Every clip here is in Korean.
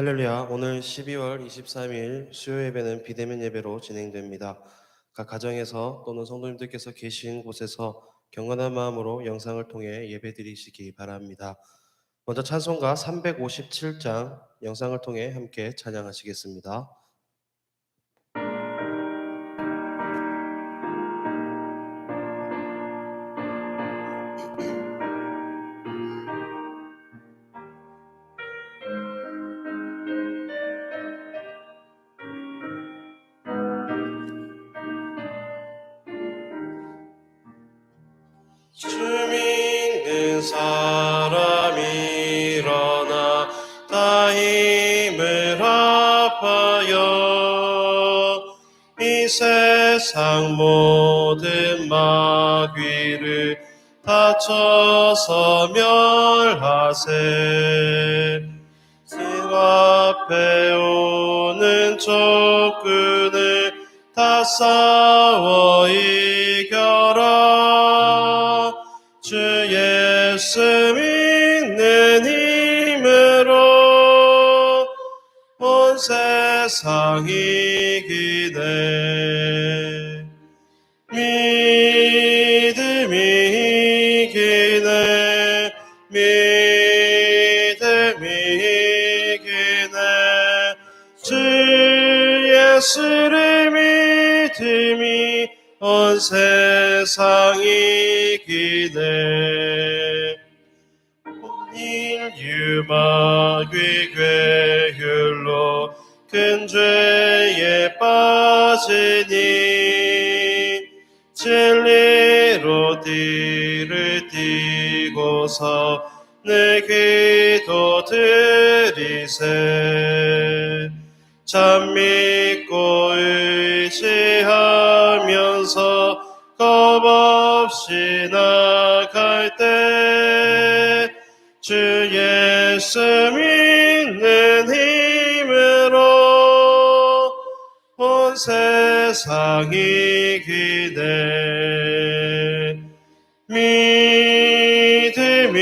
할렐루야. 오늘 12월 23일 수요 예배는 비대면 예배로 진행됩니다. 각 가정에서 또는 성도님들께서 계신 곳에서 경건한 마음으로 영상을 통해 예배드리시기 바랍니다. 먼저 찬송가 357장 영상을 통해 함께 찬양하시겠습니다. 주 믿는 사람이 일어나 다 힘을 합하여 이 세상 모든 마귀를 다쳐서 멸하세. 주 앞에 오는 적군을 다 싸워 이겨라. 주 예수 믿는 힘으로 온 세상 이기네. 믿음이 이기네. 믿음이 이기네. 주 예수를 믿음이 온 세상 이기네. 온 인류 마귀 괴율로 큰 죄에 빠지니 진리로 띠를 띠고서 내 기도 드리세. 참 믿고 의지하면서 겁없이 나갈 때 주 예수 믿는 힘으로 온 세상 이기네. 믿음이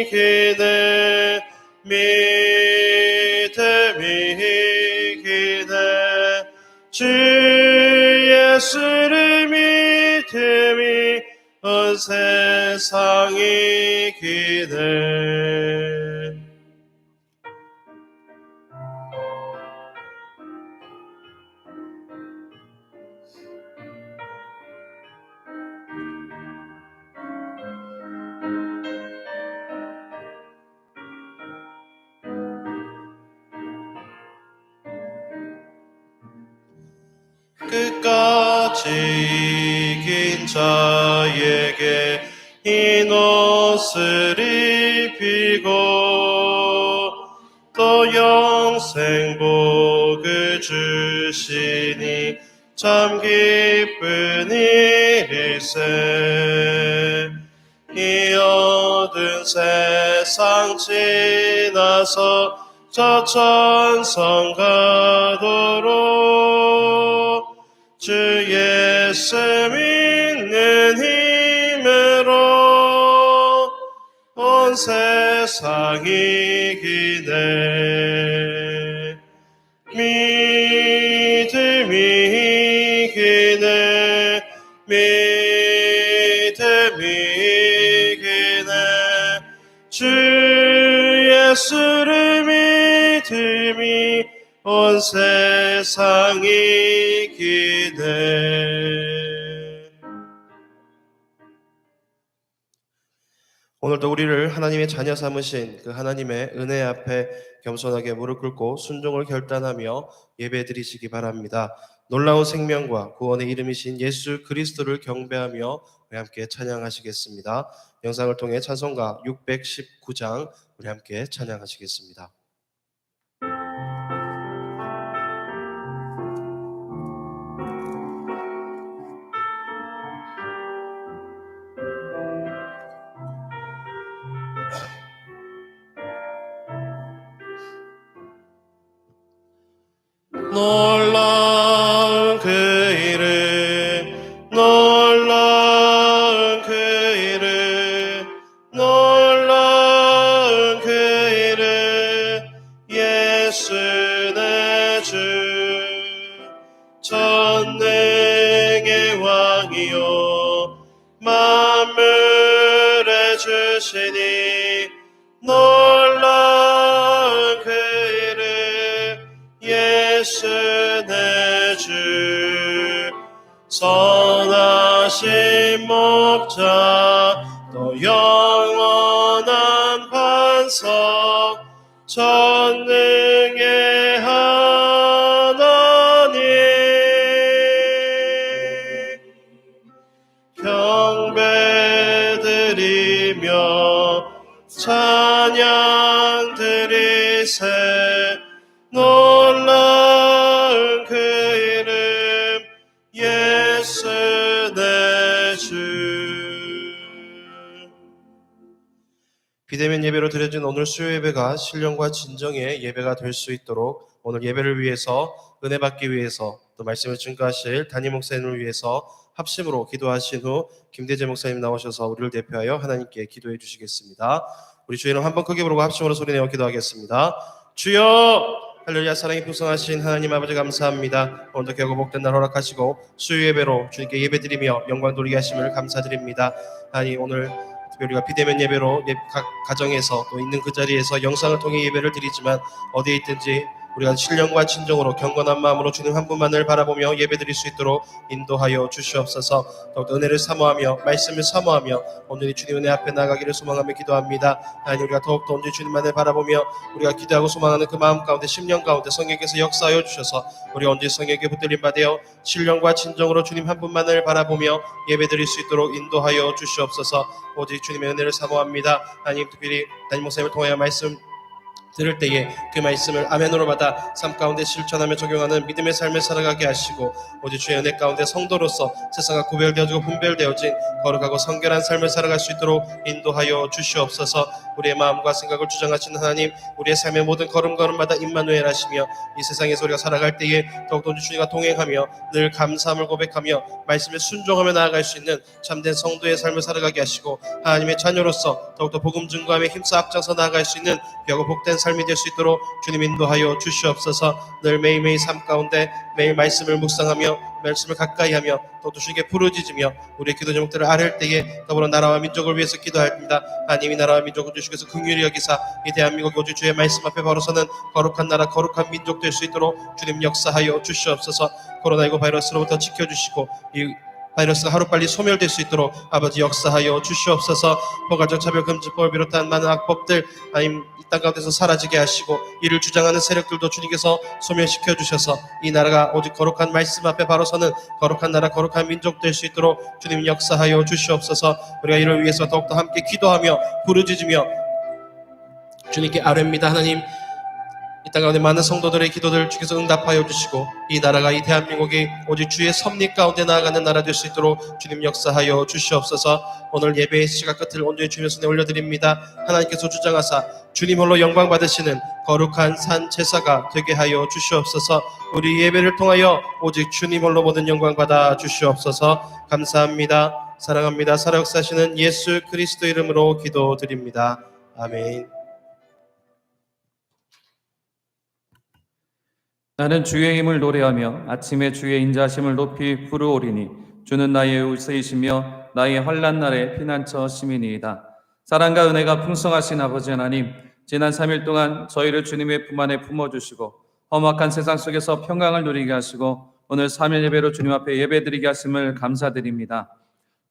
이기네. 믿음이 이기네. 주 예수를 믿음이 온 세상 이기네. 끝까지 이긴 자에게 흰 옷을 입히고 또 영생 복을 주시니 참 기쁜 일일세. 이 어두운 세상 지나서 저 천성 가도록 주 예수 믿는 힘으로 온 세상 이기네. 믿음이 이기네. 믿음이 이기네. 주 예수를 믿음이 온 세상 이기네. 오늘도 우리를 하나님의 자녀 삼으신 그 하나님의 은혜 앞에 겸손하게 무릎 꿇고 순종을 결단하며 예배드리시기 바랍니다. 놀라운 생명과 구원의 이름이신 예수 그리스도를 경배하며 우리 함께 찬양하시겠습니다. 영상을 통해 찬송가 619장 우리 함께 찬양하시겠습니다. 놀라운 그 이름, 놀라운 그 이름, 놀라운 그 이름, 예수 내 주 전능의 왕이요 만물의 주시니 놀라운 그 이름 예수 내 주 선하신 목자 또 영원한 반석 전능의 하나님 경배드리며 찬양 드리세 놀라운 그 이름 예수 내 주. 비대면 예배로 드려진 오늘 수요 예배가 신령과 진정의 예배가 될 수 있도록 오늘 예배를 위해서 은혜 받기 위해서 또 말씀을 증거하실 담임 목사님을 위해서 합심으로 기도하신 후 김대재 목사님 나오셔서 우리를 대표하여 하나님께 기도해 주시겠습니다. 우리 주의 이름 한번 크게 부르고 합심으로 소리내어 기도하겠습니다. 주여 할렐루야. 사랑이 풍성하신 하나님 아버지 감사합니다. 오늘도 결국 복된 날 허락하시고 수요 예배로 주님께 예배드리며 영광 돌리게 하심을 감사드립니다. 하나님 오늘 우리가 비대면 예배로 각 가정에서 또 있는 그 자리에서 영상을 통해 예배를 드리지만 어디에 있든지 우리가 신령과 진정으로 경건한 마음으로 주님 한 분만을 바라보며 예배드릴 수 있도록 인도하여 주시옵소서. 더욱더 은혜를 사모하며 말씀을 사모하며 온전히 주님 은혜 앞에 나가기를 소망하며 기도합니다. 하나님 우리가 더욱더 온전히 주님만을 바라보며 우리가 기도하고 소망하는 그 마음 가운데 심령 가운데 성령께서 역사하여 주셔서 우리가 온전히 성령께 붙들림 받아 신령과 진정으로 주님 한 분만을 바라보며 예배드릴 수 있도록 인도하여 주시옵소서. 오직 주님의 은혜를 사모합니다. 하나님 특별히 담임 목사님을 통하여 말씀 들을 때에 그 말씀을 아멘으로 받아 삶 가운데 실천하며 적용하는 믿음의 삶을 살아가게 하시고 오직 주의 은혜 가운데 성도로서 세상과 구별되어지고 분별되어진 거룩하고 성결한 삶을 살아갈 수 있도록 인도하여 주시옵소서. 우리의 마음과 생각을 주장하시는 하나님 우리의 삶의 모든 걸음걸음마다 임마누엘 하시며 이 세상에서 우리가 살아갈 때에 더욱더 주님과 동행하며 늘 감사함을 고백하며 말씀에 순종하며 나아갈 수 있는 참된 성도의 삶을 살아가게 하시고 하나님의 자녀로서 더욱더 복음 증거함에 힘써 앞장서 나아갈 수 있는 귀하고 복된 삶이 될 수 있도록 주님 인도하여 주시옵소서. 늘 매일매일 삶 가운데 매일 말씀을 묵상하며 말씀을 가까이하며 또 주님께 부르짖으며 우리의 기도 제목들을 아뢰을 때에 더불어 나라와 민족을 위해서 기도합니다. 하나님이 나라와 민족을 주시께서 긍휼히 여기사 이 대한민국이 오직 주의 말씀 앞에 바로서는 거룩한 나라 거룩한 민족 될 수 있도록 주님 역사하여 주시옵소서. 코로나19 바이러스로부터 지켜주시고 이 바이러스가 하루빨리 소멸될 수 있도록 아버지 역사하여 주시옵소서. 포괄적 차별금지법을 비롯한 많은 악법들 하나님 이 땅 가운데서 사라지게 하시고 이를 주장하는 세력들도 주님께서 소멸시켜 주셔서 이 나라가 오직 거룩한 말씀 앞에 바로서는 거룩한 나라 거룩한 민족 될 수 있도록 주님 역사하여 주시옵소서. 우리가 이를 위해서 더욱더 함께 기도하며 부르짖으며 주님께 아뢰입니다. 하나님 이 땅 가운데 많은 성도들의 기도들 주께서 응답하여 주시고 이 나라가 이 대한민국이 오직 주의 섭리 가운데 나아가는 나라 될 수 있도록 주님 역사하여 주시옵소서. 오늘 예배의 시각 끝을 온전히 주님의 손에 올려드립니다. 하나님께서 주장하사 주님 홀로 영광 받으시는 거룩한 산 제사가 되게 하여 주시옵소서. 우리 예배를 통하여 오직 주님 홀로 모든 영광 받아 주시옵소서. 감사합니다. 사랑합니다. 살아 역사하시는 예수 그리스도 이름으로 기도드립니다. 아멘. 나는 주의 힘을 노래하며 아침에 주의 인자하심을 높이 부르오리니 주는 나의 요새이시며 나의 환난 날의 피난처 시민이이다. 사랑과 은혜가 풍성하신 아버지 하나님, 지난 3일 동안 저희를 주님의 품 안에 품어주시고 험악한 세상 속에서 평강을 누리게 하시고 오늘 3일 예배로 주님 앞에 예배드리게 하심을 감사드립니다.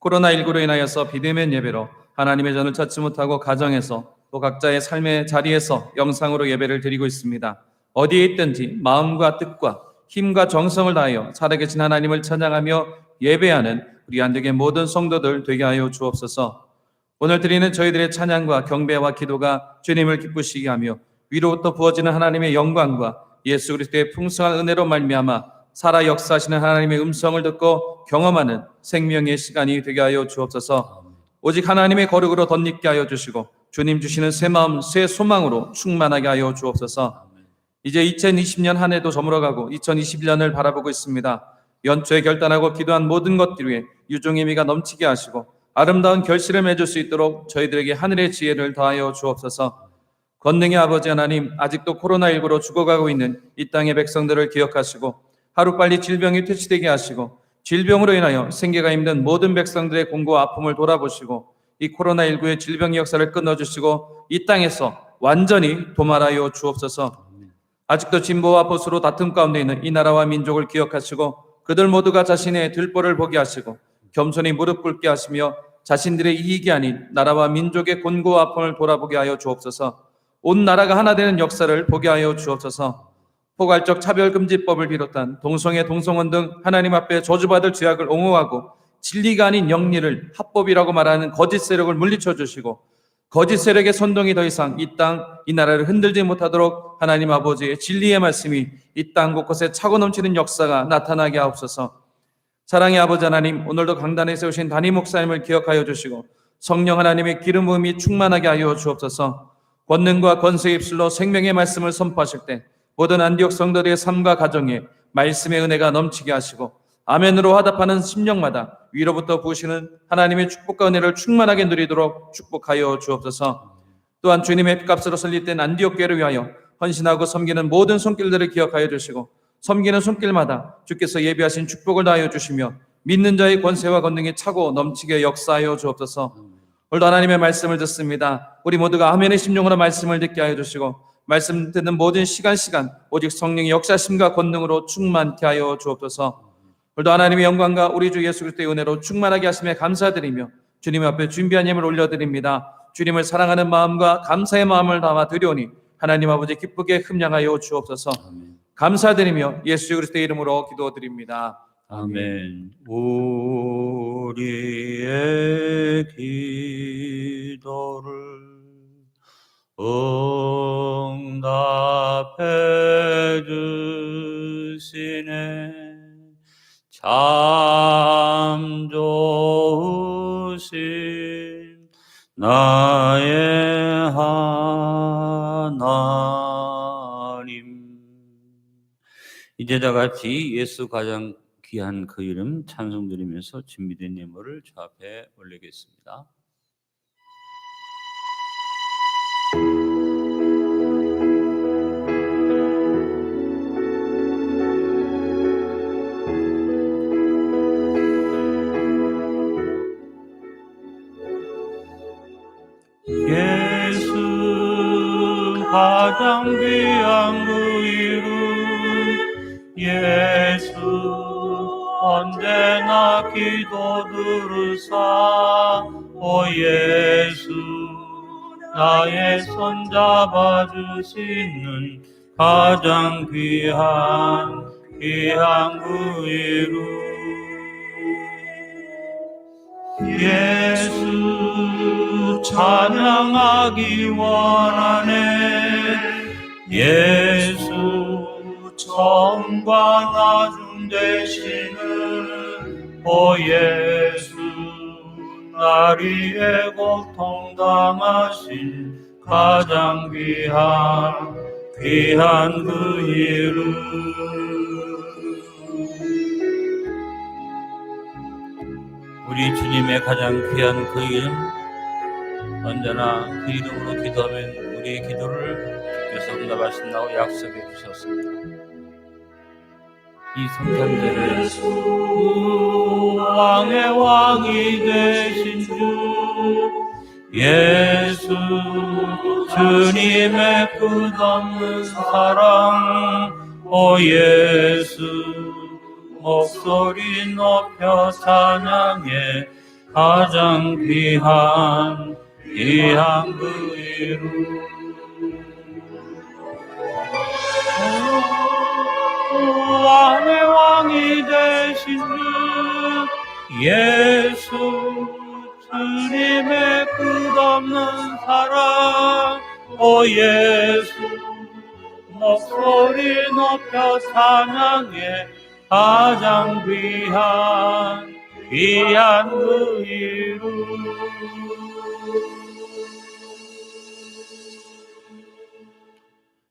코로나19로 인하여서 비대면 예배로 하나님의 전을 찾지 못하고 가정에서 또 각자의 삶의 자리에서 영상으로 예배를 드리고 있습니다. 어디에 있든지 마음과 뜻과 힘과 정성을 다하여 살아계신 하나님을 찬양하며 예배하는 우리 안되게 모든 성도들 되게 하여 주옵소서. 오늘 드리는 저희들의 찬양과 경배와 기도가 주님을 기쁘시게 하며 위로부터 부어지는 하나님의 영광과 예수 그리스도의 풍성한 은혜로 말미암아 살아 역사하시는 하나님의 음성을 듣고 경험하는 생명의 시간이 되게 하여 주옵소서. 오직 하나님의 거룩으로 덧입게 하여 주시고 주님 주시는 새 마음 새 소망으로 충만하게 하여 주옵소서. 이제 2020년 한 해도 저물어가고 2021년을 바라보고 있습니다. 연초에 결단하고 기도한 모든 것들 위해 유종의 미가 넘치게 하시고 아름다운 결실을 맺을 수 있도록 저희들에게 하늘의 지혜를 더하여 주옵소서. 권능의 아버지 하나님, 아직도 코로나19로 죽어가고 있는 이 땅의 백성들을 기억하시고 하루빨리 질병이 퇴치되게 하시고 질병으로 인하여 생계가 힘든 모든 백성들의 공고와 아픔을 돌아보시고 이 코로나19의 질병 역사를 끊어주시고 이 땅에서 완전히 도말하여 주옵소서. 아직도 진보와 보수로 다툼 가운데 있는 이 나라와 민족을 기억하시고 그들 모두가 자신의 들보를 보게 하시고 겸손히 무릎 꿇게 하시며 자신들의 이익이 아닌 나라와 민족의 곤고와 아픔을 돌아보게 하여 주옵소서. 온 나라가 하나 되는 역사를 보게 하여 주옵소서. 포괄적 차별금지법을 비롯한 동성애, 동성혼 등 하나님 앞에 저주받을 죄악을 옹호하고 진리가 아닌 영리를 합법이라고 말하는 거짓 세력을 물리쳐 주시고 거짓 세력의 선동이 더 이상 이 땅, 이 나라를 흔들지 못하도록 하나님 아버지의 진리의 말씀이 이 땅 곳곳에 차고 넘치는 역사가 나타나게 하옵소서. 사랑의 아버지 하나님, 오늘도 강단에 세우신 담임 목사님을 기억하여 주시고 성령 하나님의 기름 부음이 충만하게 하여 주옵소서. 권능과 권세의 입술로 생명의 말씀을 선포하실 때 모든 안디옥 성도들의 삶과 가정에 말씀의 은혜가 넘치게 하시고 아멘으로 화답하는 심령마다 위로부터 부으시는 하나님의 축복과 은혜를 충만하게 누리도록 축복하여 주옵소서. 또한 주님의 피값으로 설립된 안디옥 교회를 위하여 헌신하고 섬기는 모든 손길들을 기억하여 주시고 섬기는 손길마다 주께서 예비하신 축복을 다하여 주시며 믿는 자의 권세와 권능이 차고 넘치게 역사하여 주옵소서. 오늘도 하나님의 말씀을 듣습니다. 우리 모두가 아멘의 심령으로 말씀을 듣게 하여 주시고 말씀 듣는 모든 시간 오직 성령의 역사심과 권능으로 충만케 하여 주옵소서. 오늘도 하나님의 영광과 우리 주 예수 그리스도의 은혜로 충만하게 하심에 감사드리며 주님 앞에 준비한 예물 올려드립니다. 주님을 사랑하는 마음과 감사의 마음을 담아 드리오니 하나님 아버지 기쁘게 흠양하여 주옵소서. 감사드리며 예수 그리스도의 이름으로 기도드립니다. 아멘. 우리의 기도를 응답해 주시네. 참 좋으신 나의 하나님. 이제 다 같이 예수 가장 귀한 그 이름 찬송 드리면서 준비된 예물을 주 앞에 올리겠습니다. 예수 가장 귀한 그 이름 예수 언제나 기도 들으사 오 예수 나의 손 잡아주시는 가장 귀한 그 이름 예수 찬양하기 원하네 예수 처음과 나중 되시는 오 예수 나리의 고통 당하신 가장 귀한 그 이름 우리 주님의 가장 귀한 그 이름 언제나 그 이름으로 기도하면 우리의 기도를 주께서 응답하신다고 약속해 주셨습니다. 이 성탄절에 왕의 왕이 되신 주 예수 주님의 끝없는 사랑 오 예수 목소리 높여 찬양해 가장 귀한 그 이름 왕의 왕이 되신 주 예수 주님의 끝없는 사랑 오 예수 목소리 높여 찬양해 가장 귀한 그 이름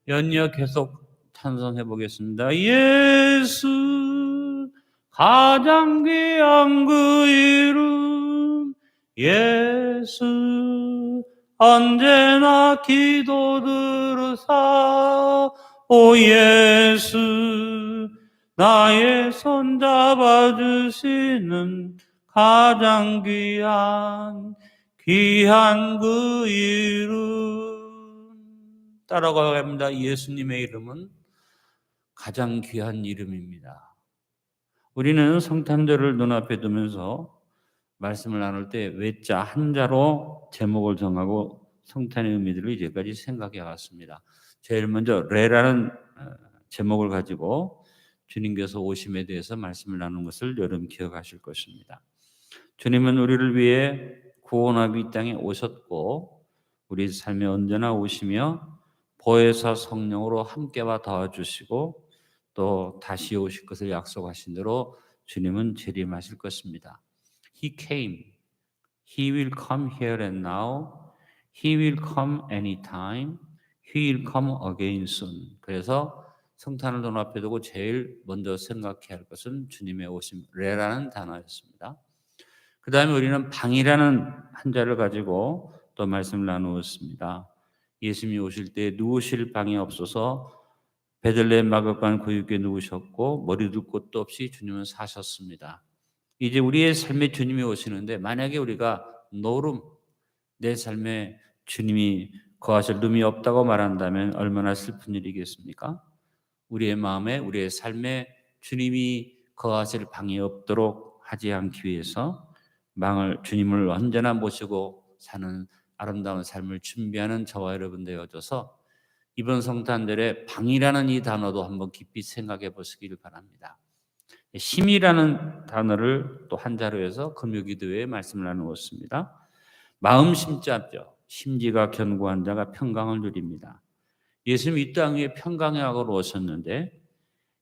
연이어 계속 찬송해 보겠습니다. 예수 가장 귀한 그 이름 예수 언제나 기도 들으사 오 예수 나의 손 잡아주시는 가장 귀한 그 이름 따라가야 합니다. 예수님의 이름은 가장 귀한 이름입니다. 우리는 성탄절을 눈앞에 두면서 말씀을 나눌 때 외자 한자로 제목을 정하고 성탄의 의미들을 이제까지 생각해 왔습니다. 제일 먼저 레라는 제목을 가지고 주님께서 오심에 대해서 말씀을 나눈 것을 여러분 기억하실 것입니다. 주님은 우리를 위해 구원하기 이 땅에 오셨고 우리 삶에 언제나 오시며 보혜사 성령으로 함께와 도와주시고 또 다시 오실 것을 약속하신 대로 주님은 재림하실 것입니다. He came. He will come here and now. He will come anytime. He will come again soon. 그래서 성탄을 눈앞에 두고 제일 먼저 생각해야 할 것은 주님의 오심, 레라는 단어였습니다. 그 다음에 우리는 방이라는 한자를 가지고 또 말씀을 나누었습니다. 예수님이 오실 때 누우실 방이 없어서 베들레헴 마곡간 구유교에 누우셨고 머리 둘 곳도 없이 주님은 사셨습니다. 이제 우리의 삶에 주님이 오시는데 만약에 우리가 노름, 내 삶에 주님이 거하실 룸이 없다고 말한다면 얼마나 슬픈 일이겠습니까? 우리의 마음에 우리의 삶에 주님이 거하실 방이 없도록 하지 않기 위해서 주님을 언제나 모시고 사는 아름다운 삶을 준비하는 저와 여러분 되어져서 이번 성탄절에 방이라는 이 단어도 한번 깊이 생각해 보시길 바랍니다. 심이라는 단어를 또 한자로 해서 금요기도회에 말씀을 나누었습니다. 마음 심자죠. 심지가 견고한 자가 평강을 누립니다. 예수님 이 땅 위에 평강의 학으로 오셨는데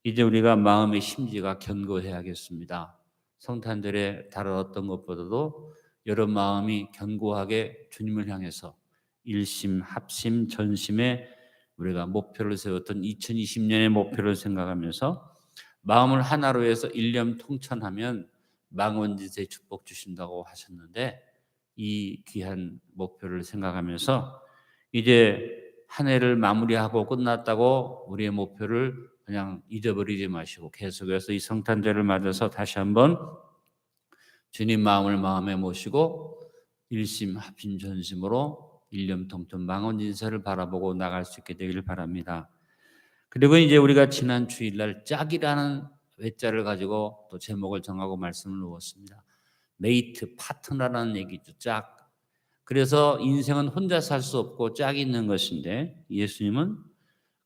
이제 우리가 마음의 심지가 견고해야겠습니다. 성탄절에 다른 어떤 것보다도 여러분 마음이 견고하게 주님을 향해서 일심, 합심, 전심에 우리가 목표를 세웠던 2020년의 목표를 생각하면서 마음을 하나로 해서 일념 통천하면 망원지세의 축복 주신다고 하셨는데 이 귀한 목표를 생각하면서 이제 한 해를 마무리하고 끝났다고 우리의 목표를 그냥 잊어버리지 마시고 계속해서 이 성탄절을 맞아서 다시 한번 주님 마음을 마음에 모시고 일심 합심 전심으로 일념 통천 망원진세를 바라보고 나갈 수 있게 되기를 바랍니다. 그리고 이제 우리가 지난 주일날 짝이라는 외자를 가지고 또 제목을 정하고 말씀을 놓았습니다. 메이트, 파트너라는 얘기죠. 짝. 그래서 인생은 혼자 살 수 없고 짝이 있는 것인데 예수님은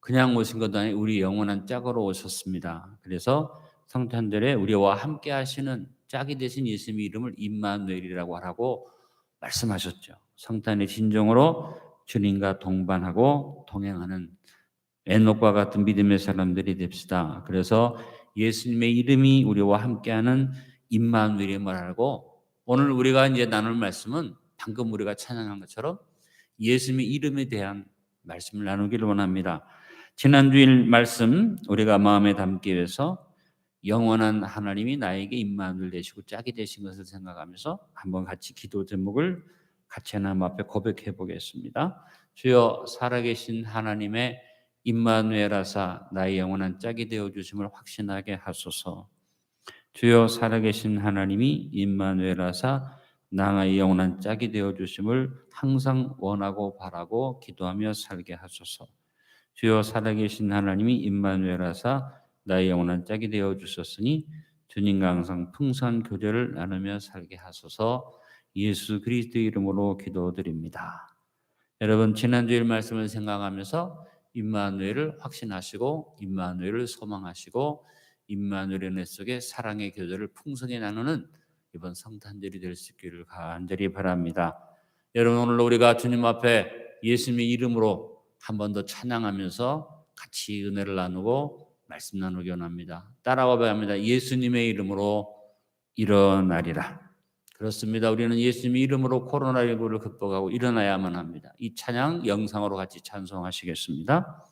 그냥 오신 것도 아니고 우리 영원한 짝으로 오셨습니다. 그래서 성탄절에 우리와 함께 하시는 짝이 되신 예수님의 이름을 임마누엘이라고 하라고 말씀하셨죠. 성탄의 진정으로 주님과 동반하고 동행하는 에녹과 같은 믿음의 사람들이 됩시다. 그래서 예수님의 이름이 우리와 함께하는 임마누엘임을 알고 오늘 우리가 이제 나눌 말씀은 방금 우리가 찬양한 것처럼 예수님의 이름에 대한 말씀을 나누기를 원합니다. 지난주일 말씀 우리가 마음에 담기 위해서 영원한 하나님이 나에게 임마누엘 되시고 짝이 되신 것을 생각하면서 한번 같이 기도 제목을 같이 하나님 앞에 고백해 보겠습니다. 주여 살아계신 하나님의 임마누엘 하사 나의 영원한 짝이 되어주심을 확신하게 하소서. 주여 살아계신 하나님이 임마누엘 하사 나의 영원한 짝이 되어주심을 항상 원하고 바라고 기도하며 살게 하소서. 주여 살아계신 하나님이 임마누엘 하사 나의 영원한 짝이 되어주셨으니 주님과 항상 풍성한 교제를 나누며 살게 하소서. 예수 그리스도의 이름으로 기도드립니다. 여러분 지난주일 말씀을 생각하면서 임마누엘을 확신하시고 임마누엘을 소망하시고 임마누엘의 내 속에 사랑의 교제를 풍성히 나누는 이번 성탄절이 될 수 있기를 간절히 바랍니다. 여러분 오늘 우리가 주님 앞에 예수님의 이름으로 한 번 더 찬양하면서 같이 은혜를 나누고 말씀 나누기 원합니다. 따라와 봐야 합니다. 예수님의 이름으로 일어나리라. 그렇습니다. 우리는 예수님의 이름으로 코로나19를 극복하고 일어나야만 합니다. 이 찬양 영상으로 같이 찬송하시겠습니다.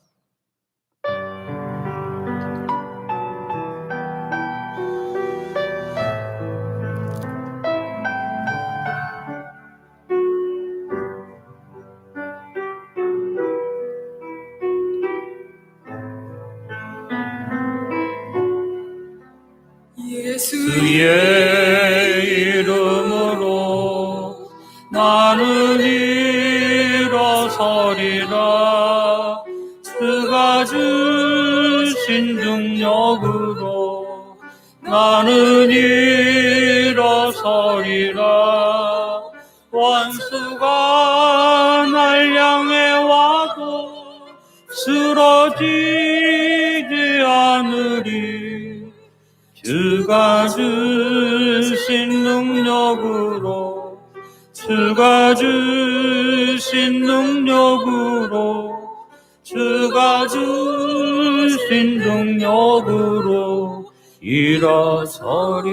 주의 이름으로 나는 일어서리라. 그가 주신 능력으로 나는 일어서리라. 원수가 날 향해 와도 쓰러지지 않으리. 주가 주신 능력으로, 주가 주신 능력으로, 주가 주신 능력으로 일어서리.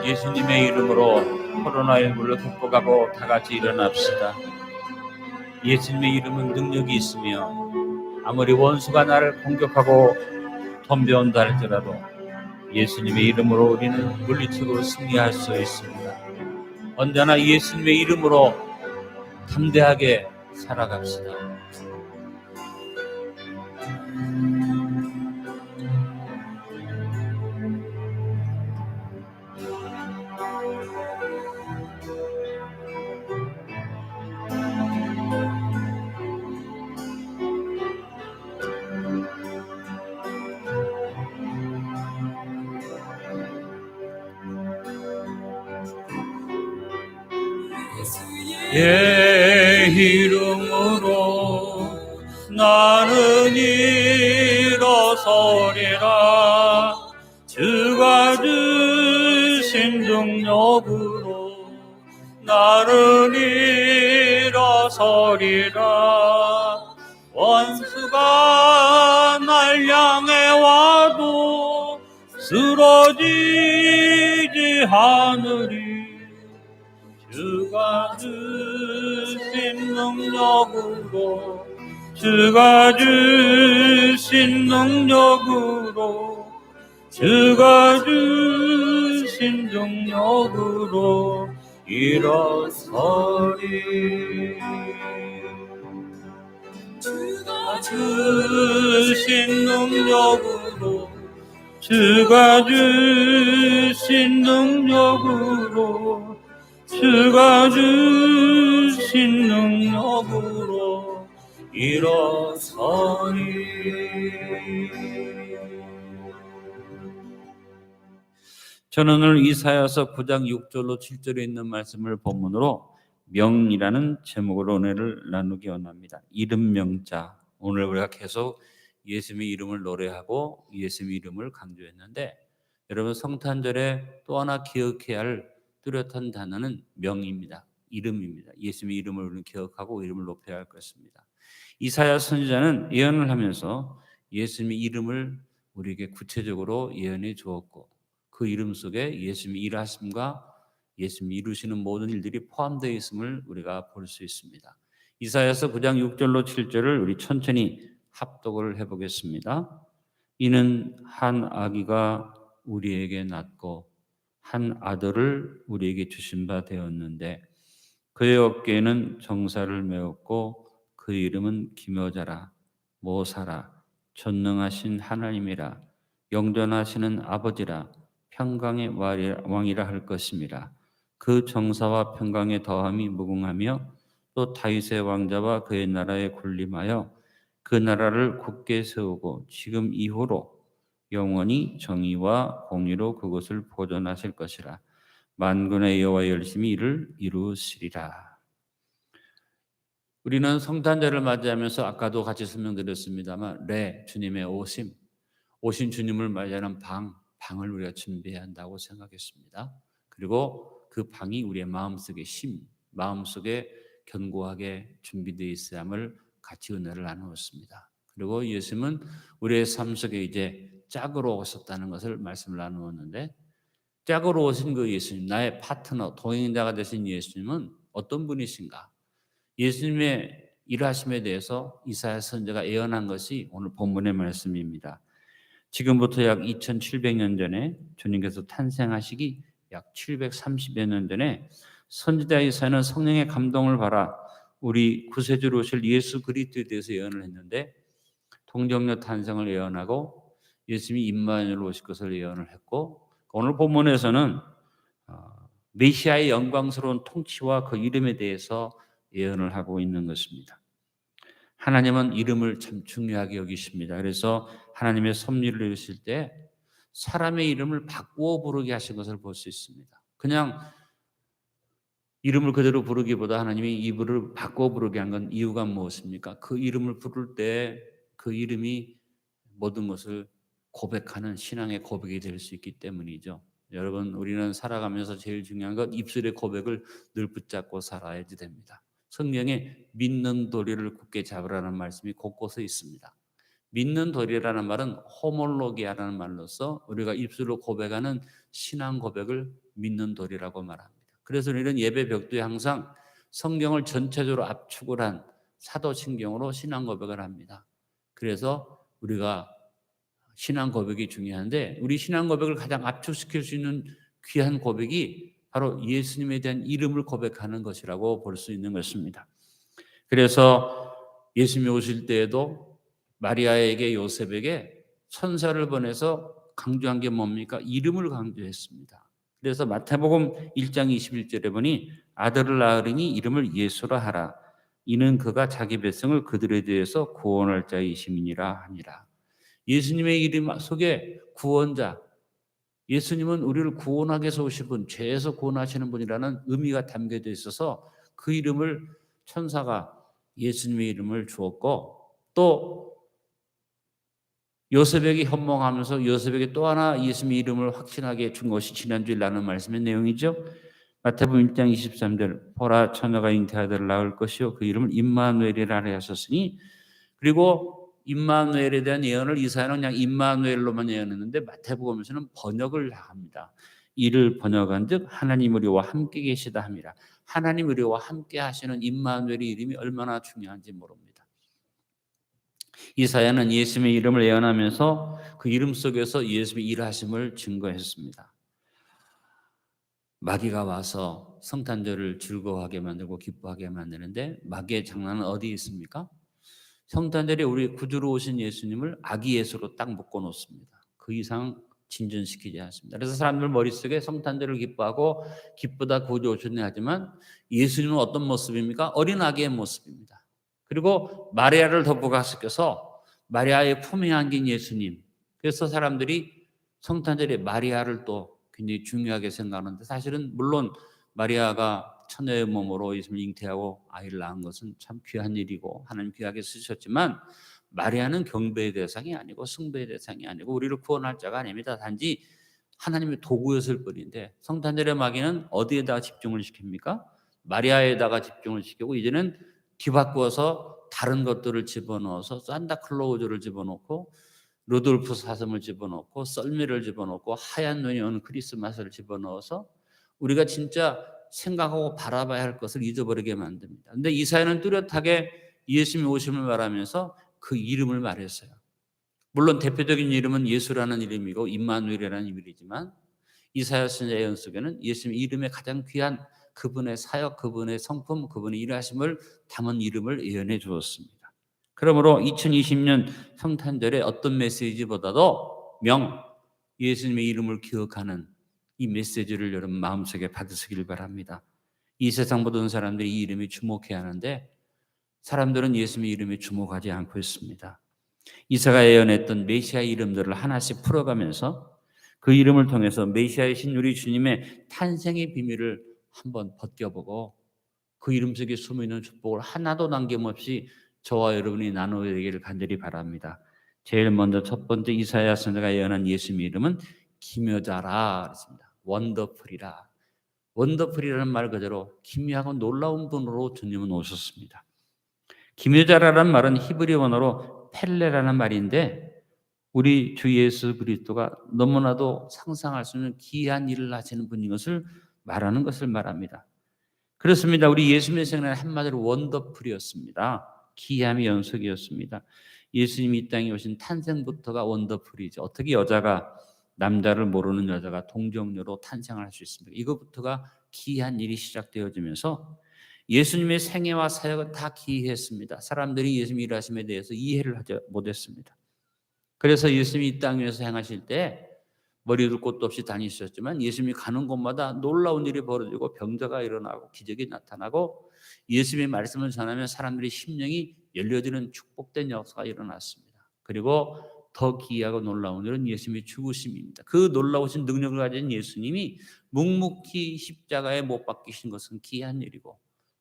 예수님의 이름으로 코로나19를 극복하고 다 같이 일어납시다. 예수님의 이름은 능력이 있으며 아무리 원수가 나를 공격하고 덤벼온다 할지라도 예수님의 이름으로 우리는 물리치고 승리할 수 있습니다. 언제나 예수님의 이름으로 담대하게 살아갑시다. 예 이름으로 나는 일어서리라. 주가 주신 능력으로 나는 일어서리라. 원수가 날 향해 와도 쓰러지지 않으리. 주가 주신 능력으로, 주가 주신 능력으로, 주가 주신 능력으로 일어서리. 주가 주신 능력으로, 주가 주신 능력으로, 주가 주신 능력으로 일어서리. 저는 오늘 이사야서 9장 6절로 7절에 있는 말씀을 본문으로 명이라는 제목으로 은혜를 나누기 원합니다. 이름 명자. 오늘 우리가 계속 예수님의 이름을 노래하고 예수님의 이름을 강조했는데, 여러분 성탄절에 또 하나 기억해야 할 뚜렷한 단어는 명입니다. 이름입니다. 예수님의 이름을 우리는 기억하고 이름을 높여야 할 것입니다. 이사야 선지자는 예언을 하면서 예수님의 이름을 우리에게 구체적으로 예언해 주었고, 그 이름 속에 예수님의 일하심과 예수님이 이루시는 모든 일들이 포함되어 있음을 우리가 볼 수 있습니다. 이사야서 9장 6절로 7절을 우리 천천히 합독을 해보겠습니다. 이는 한 아기가 우리에게 낳고 한 아들을 우리에게 주신 바 되었는데 그의 어깨에는 정사를 메었고 그 이름은 기묘자라, 모사라, 전능하신 하나님이라, 영존하시는 아버지라, 평강의 왕이라 할 것임이라. 그 정사와 평강의 더함이 무궁하며 또 다윗의 왕자와 그의 나라에 군림하여 그 나라를 굳게 세우고 지금 이후로 영원히 정의와 공의로 그것을 보존하실 것이라. 만군의 여호와의 열심히 이를 이루시리라. 우리는 성탄절을 맞이하면서 아까도 같이 설명드렸습니다만 주님의 오신 주님을 맞이하는 방을 우리가 준비해야 한다고 생각했습니다. 그리고 그 방이 우리의 마음속에 마음속에 견고하게 준비되어 있어야 함을 같이 은혜를 나누었습니다. 그리고 예수님은 우리의 삶 속에 이제 짝으로 오셨다는 것을 말씀을 나누었는데, 짝으로 오신 그 예수님, 나의 파트너, 동행자가 되신 예수님은 어떤 분이신가? 예수님의 일하심에 대해서 이사야 선지자가 예언한 것이 오늘 본문의 말씀입니다. 지금부터 약 2700년 전에 주님께서 탄생하시기 약 730여 년 전에 선지자 이사야는 성령의 감동을 받아 우리 구세주로 오실 예수 그리스도에 대해서 예언을 했는데, 동정녀 탄생을 예언하고 예수님이 임마누엘로 오실 것을 예언을 했고, 오늘 본문에서는 메시아의 영광스러운 통치와 그 이름에 대해서 예언을 하고 있는 것입니다. 하나님은 이름을 참 중요하게 여기십니다. 그래서 하나님의 섭리를 이루실 때 사람의 이름을 바꾸어 부르게 하신 것을 볼 수 있습니다. 그냥 이름을 그대로 부르기보다 하나님이 이름을 바꾸어 부르게 한 건 이유가 무엇입니까? 그 이름을 부를 때 그 이름이 모든 것을 고백하는 신앙의 고백이 될 수 있기 때문이죠. 여러분, 우리는 살아가면서 제일 중요한 건 입술의 고백을 늘 붙잡고 살아야지 됩니다. 성경에 믿는 도리를 굳게 잡으라는 말씀이 곳곳에 있습니다. 믿는 도리라는 말은 호몰로기아라는 말로서 우리가 입술로 고백하는 신앙 고백을 믿는 도리라고 말합니다. 그래서 우리는 예배 벽두에 항상 성경을 전체적으로 압축을 한 사도신경으로 신앙 고백을 합니다. 그래서 우리가 신앙 고백이 중요한데, 우리 신앙 고백을 가장 압축시킬 수 있는 귀한 고백이 바로 예수님에 대한 이름을 고백하는 것이라고 볼 수 있는 것입니다. 그래서 예수님이 오실 때에도 마리아에게 요셉에게 천사를 보내서 강조한 게 뭡니까? 이름을 강조했습니다. 그래서 마태복음 1장 21절에 보니 아들을 낳으리니 이름을 예수라 하라. 이는 그가 자기 백성을 그들에 대해서 구원할 자이심이니라 하니라. 예수님의 이름 속에 구원자, 예수님은 우리를 구원하기 위해서 오신 분, 죄에서 구원하시는 분이라는 의미가 담겨져 있어서 그 이름을 천사가 예수님의 이름을 주었고, 또 요셉에게 현몽하면서 요셉에게 또 하나 예수님의 이름을 확신하게 준 것이 지난주에 나눈 말씀의 내용이죠. 마태복음 1장 23절 보라 처녀가 잉태아들을 낳을 것이요 그 이름을 임마누엘이라 하려 하셨으니, 그리고 임마누엘에 대한 예언을 이사야는 그냥 임마누엘로만 예언했는데 마태복음에서는 번역을 합니다. 이를 번역한즉 하나님 우리와 함께 계시다 함이라. 하나님 우리와 함께 하시는 임마누엘의 이름이 얼마나 중요한지 모릅니다. 이사야는 예수님의 이름을 예언하면서 그 이름 속에서 예수님의 일하심을 증거했습니다. 마귀가 와서 성탄절을 즐거워하게 만들고 기뻐하게 만드는데 마귀의 장난은 어디에 있습니까? 성탄절에 우리 구주로 오신 예수님을 아기 예수로 딱 묶어 놓습니다. 그 이상 진전시키지 않습니다. 그래서 사람들 머릿속에 성탄절을 기뻐하고 기쁘다 구주 오셨네 하지만 예수님은 어떤 모습입니까? 어린 아기의 모습입니다. 그리고 마리아를 더 부각시켜서 마리아의 품에 안긴 예수님. 그래서 사람들이 성탄절에 마리아를 또 굉장히 중요하게 생각하는데, 사실은 물론 마리아가 처녀의 몸으로 예수님을 잉태하고 아이를 낳은 것은 참 귀한 일이고 하나님 귀하게 쓰셨지만, 마리아는 경배의 대상이 아니고 숭배의 대상이 아니고 우리를 구원할 자가 아닙니다. 단지 하나님의 도구였을 뿐인데, 성탄절의 마귀는 어디에다가 집중을 시킵니까? 마리아에다가 집중을 시키고 이제는 뒤바꾸어서 다른 것들을 집어넣어서 산타클로우즈를 집어넣고 루돌프 사슴을 집어넣고 썰매를 집어넣고 하얀 눈이 오는 크리스마스를 집어넣어서 우리가 진짜 생각하고 바라봐야 할 것을 잊어버리게 만듭니다. 그런데 이사야는 뚜렷하게 예수님이 오심을 말하면서 그 이름을 말했어요. 물론 대표적인 이름은 예수라는 이름이고 임마누엘이라는 이름이지만 이사야 선지자 예언 속에는 예수님 이름의 가장 귀한 그분의 사역, 그분의 성품, 그분의 일하심을 담은 이름을 예언해 주었습니다. 그러므로 2020년 성탄절에 어떤 메시지보다도 예수님의 이름을 기억하는 이 메시지를 여러분 마음속에 받으시길 바랍니다. 이 세상 모든 사람들이 이 이름에 주목해야 하는데 사람들은 예수님의 이름에 주목하지 않고 있습니다. 이사야가 예언했던 메시아의 이름들을 하나씩 풀어가면서 그 이름을 통해서 메시아의 신우리 주님의 탄생의 비밀을 한번 벗겨보고 그 이름 속에 숨어있는 축복을 하나도 남김없이 저와 여러분이 나누어야 되기를 간절히 바랍니다. 제일 먼저 첫 번째 이사야 선지자가 예언한 예수님의 이름은 기묘자라 그랬습니다. 원더풀이라. 원더풀이라는 말 그대로 기묘하고 놀라운 분으로 주님은 오셨습니다. 기묘자라는 말은 히브리 원어로 펠레라는 말인데 우리 주 예수 그리스도가 너무나도 상상할 수 없는 기이한 일을 하시는 분인 것을 말하는 것을 말합니다. 그렇습니다. 우리 예수님의 생애는 한마디로 원더풀이었습니다. 기이함의 연속이었습니다. 예수님이 이 땅에 오신 탄생부터가 원더풀이죠. 어떻게 여자가 남자를 모르는 여자가 동정녀로 탄생을 할 수 있습니까? 이것부터가 기이한 일이 시작되어지면서 예수님의 생애와 사역은 다 기이했습니다. 사람들이 예수님 일하심에 대해서 이해를 하지 못했습니다. 그래서 예수님이 이 땅 위에서 행하실 때 머리둘 곳도 없이 다니셨지만 예수님이 가는 곳마다 놀라운 일이 벌어지고 병자가 일어나고 기적이 나타나고 예수님의 말씀을 전하면 사람들이 심령이 열려지는 축복된 역사가 일어났습니다. 그리고 더 기이하고 놀라운 일은 예수님의 죽으심입니다. 그 놀라우신 능력을 가진 예수님이 묵묵히 십자가에 못 박히신 것은 기이한 일이고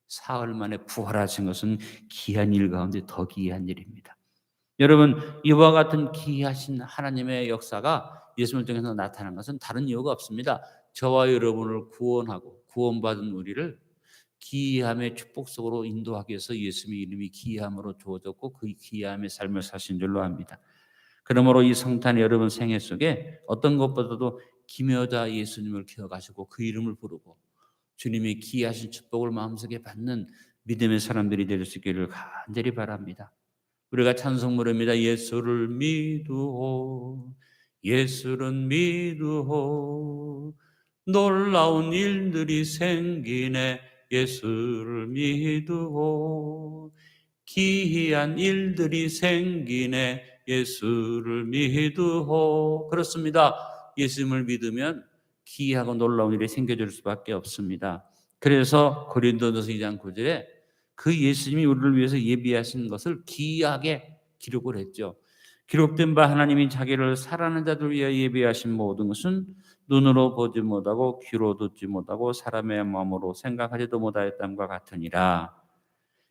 사흘 만에 부활하신 것은 기이한 일 가운데 더 기이한 일입니다. 여러분, 이와 같은 기이하신 하나님의 역사가 예수님을 통해서 나타난 것은 다른 이유가 없습니다. 저와 여러분을 구원하고 구원받은 우리를 기이함의 축복 속으로 인도하기 위해서 예수님의 이름이 기이함으로 주어졌고 그 기이함의 삶을 사신 줄로 압니다. 그러므로 이 성탄 여러분 생애 속에 어떤 것보다도 기묘자 예수님을 기억하시고 그 이름을 부르고 주님의 기이하신 축복을 마음속에 받는 믿음의 사람들이 될 수 있기를 간절히 바랍니다. 우리가 찬송부릅니다. 예수를 믿으오 예수는 믿으오 놀라운 일들이 생기네 예수를 믿으오 기이한 일들이 생기네 예수를 믿으오. 그렇습니다. 예수님을 믿으면 기이하고 놀라운 일이 생겨질 수밖에 없습니다. 그래서 고린도전서 2장 9절에 그 예수님이 우리를 위해서 예비하신 것을 기이하게 기록을 했죠. 기록된 바 하나님이 자기를 사랑하는 자들 위하여 예비하신 모든 것은 눈으로 보지 못하고 귀로 듣지 못하고 사람의 마음으로 생각하지도 못하였다함과 같으니라.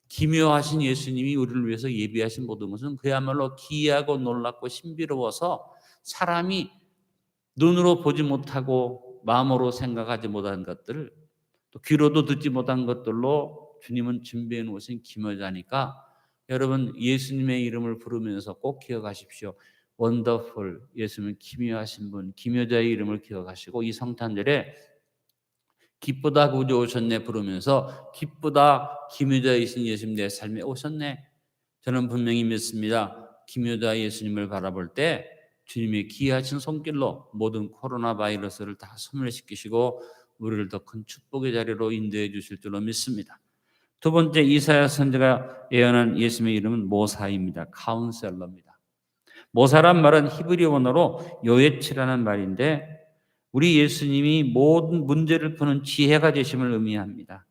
기묘하신 예수님이 우리를 위해서 예비하신 모든 것은 그야말로 기이하고 놀랍고 신비로워서 사람이 눈으로 보지 못하고 마음으로 생각하지 못한 것들을 또 귀로도 듣지 못한 것들로 주님은 준비해 놓으신 기묘자니까 여러분 예수님의 이름을 부르면서 꼭 기억하십시오. 원더풀, 예수님은 기묘하신 분, 기묘자의 이름을 기억하시고 이 성탄절에 기쁘다 구주 오셨네 부르면서 기쁘다 기묘자이신 예수님 내 삶에 오셨네. 저는 분명히 믿습니다. 기묘자 예수님을 바라볼 때 주님의 기이하신 손길로 모든 코로나 바이러스를 다 소멸시키시고 우리를 더 큰 축복의 자리로 인도해 주실 줄로 믿습니다. 두 번째 이사야 선지자가 예언한 예수님의 이름은 모사입니다. 카운셀러입니다. 모사란 말은 히브리 원어로 요에치라는 말인데 우리 예수님이 모든 문제를 푸는 지혜가 되심을 의미합니다.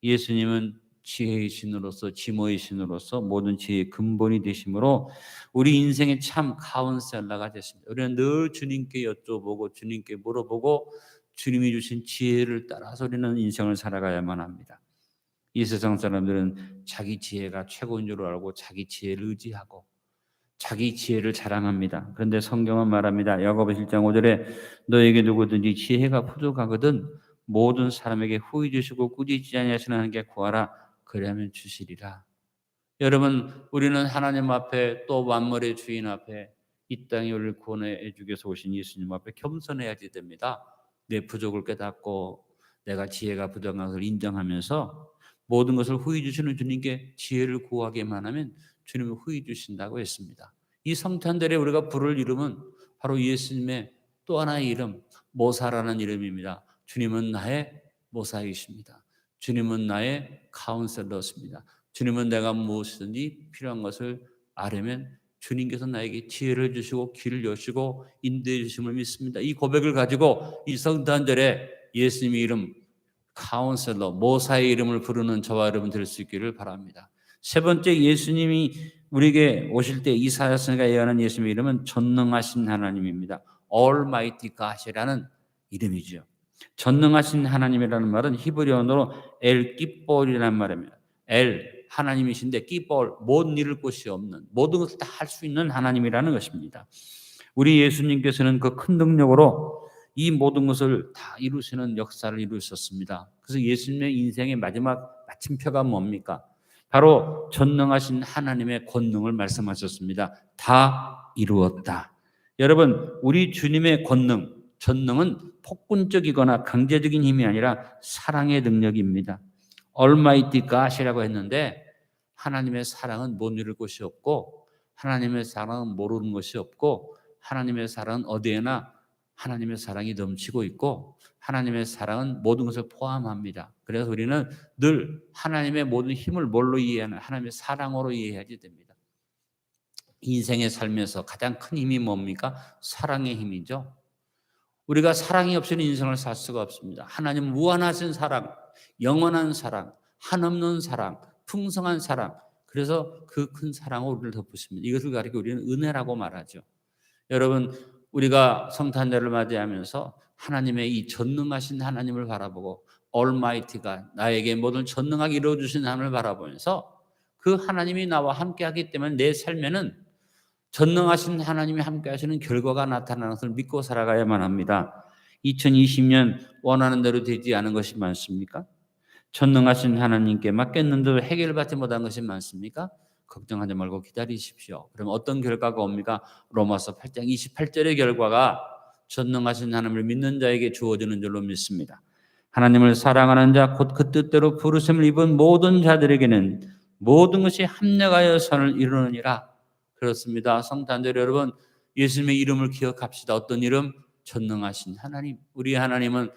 예수님은 지혜의 신으로서 지모의 신으로서 모든 지혜의 근본이 되심으로 우리 인생의 참 카운셀러가 됐습니다. 우리는 늘 주님께 여쭤보고 주님께 물어보고 주님이 주신 지혜를 따라서 우리는 인생을 살아가야만 합니다. 이 세상 사람들은 자기 지혜가 최고인 줄 알고 자기 지혜를 의지하고 자기 지혜를 자랑합니다. 그런데 성경은 말합니다. 야고보 1장 5절에 너에게 누구든지 지혜가 부족하거든 모든 사람에게 후히 주시고 꾸짖지 아니하시는 하나님께 구하라 그리하면 주시리라. 여러분 우리는 하나님 앞에 또 만물의 주인 앞에 이 땅에 우리를 구원해 주기 위해서 오신 예수님 앞에 겸손해야지 됩니다. 내 부족을 깨닫고 내가 지혜가 부족한 것을 인정하면서 모든 것을 후히 주시는 주님께 지혜를 구하기만 하면 주님은 후히 주신다고 했습니다. 이 성탄절에 우리가 부를 이름은 바로 예수님의 또 하나의 이름 모사라는 이름입니다. 주님은 나의 모사이십니다. 주님은 나의 카운셀러십니다. 주님은 내가 무엇이든지 필요한 것을 아려면 주님께서 나에게 지혜를 주시고 길을 여시고 인도해 주심을 믿습니다. 이 고백을 가지고 이 성탄절에 예수님의 이름 카운셀러 모사의 이름을 부르는 저와 여러분 될 수 있기를 바랍니다. 세 번째 예수님이 우리에게 오실 때 이사야 선지자가 예언한 예수님의 이름은 전능하신 하나님입니다. Almighty God이라는 이름이죠. 전능하신 하나님이라는 말은 히브리어로 엘 기볼이라는 말입니다. 엘 하나님이신데 기볼 못 이룰 곳이 없는 모든 것을 다 할 수 있는 하나님이라는 것입니다. 우리 예수님께서는 그 큰 능력으로 이 모든 것을 다 이루시는 역사를 이루셨습니다. 그래서 예수님의 인생의 마지막 마침표가 뭡니까? 바로 전능하신 하나님의 권능을 말씀하셨습니다. 다 이루었다. 여러분, 우리 주님의 권능, 전능은 폭군적이거나 강제적인 힘이 아니라 사랑의 능력입니다. Almighty God이라고 했는데 하나님의 사랑은 못 이룰 것이 없고 하나님의 사랑은 모르는 것이 없고 하나님의 사랑은 어디에나 하나님의 사랑이 넘치고 있고 하나님의 사랑은 모든 것을 포함합니다. 그래서 우리는 늘 하나님의 모든 힘을 뭘로 이해하는 하나님의 사랑으로 이해해야지 됩니다. 인생의 삶에서 가장 큰 힘이 뭡니까? 사랑의 힘이죠. 우리가 사랑이 없이는 인생을 살 수가 없습니다. 하나님 무한하신 사랑, 영원한 사랑, 한없는 사랑, 풍성한 사랑. 그래서 그 큰 사랑으로 우리를 덮으십니다. 이것을 가리켜 우리는 은혜라고 말하죠. 여러분, 우리가 성탄절을 맞이하면서 하나님의 이 전능하신 하나님을 바라보고 Almighty가 나에게 모든 전능하게 이루어주신 하나님을 바라보면서 그 하나님이 나와 함께하기 때문에 내 삶에는 전능하신 하나님이 함께하시는 결과가 나타나는 것을 믿고 살아가야만 합니다. 2020년 원하는 대로 되지 않은 것이 많습니까? 전능하신 하나님께 맡겼는데도 해결받지 못한 것이 많습니까? 걱정하지 말고 기다리십시오. 그럼 어떤 결과가 옵니까? 로마서 8장 28절의 결과가 전능하신 하나님을 믿는 자에게 주어지는 줄로 믿습니다. 하나님을 사랑하는 자 곧 그 뜻대로 부르심을 입은 모든 자들에게는 모든 것이 합력하여 선을 이루느니라. 그렇습니다. 성탄절 여러분, 예수님의 이름을 기억합시다. 어떤 이름? 전능하신 하나님. 우리 하나님은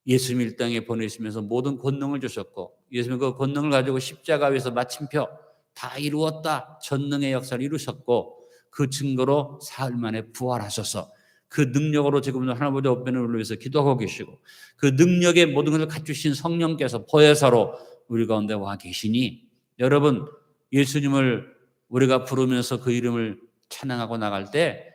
예수님 이 땅에 보내시면서 모든 권능을 주셨고 예수님은 그 권능을 가지고 십자가 위에서 마침표 다 이루었다. 전능의 역사를 이루셨고 그 증거로 사흘 만에 부활하셔서 그 능력으로 지금도 하나님 아버지 우편을 위해서 기도하고 계시고 그 능력의 모든 것을 갖추신 성령께서 보혜사로 우리 가운데 와 계시니 여러분 예수님을 우리가 부르면서 그 이름을 찬양하고 나갈 때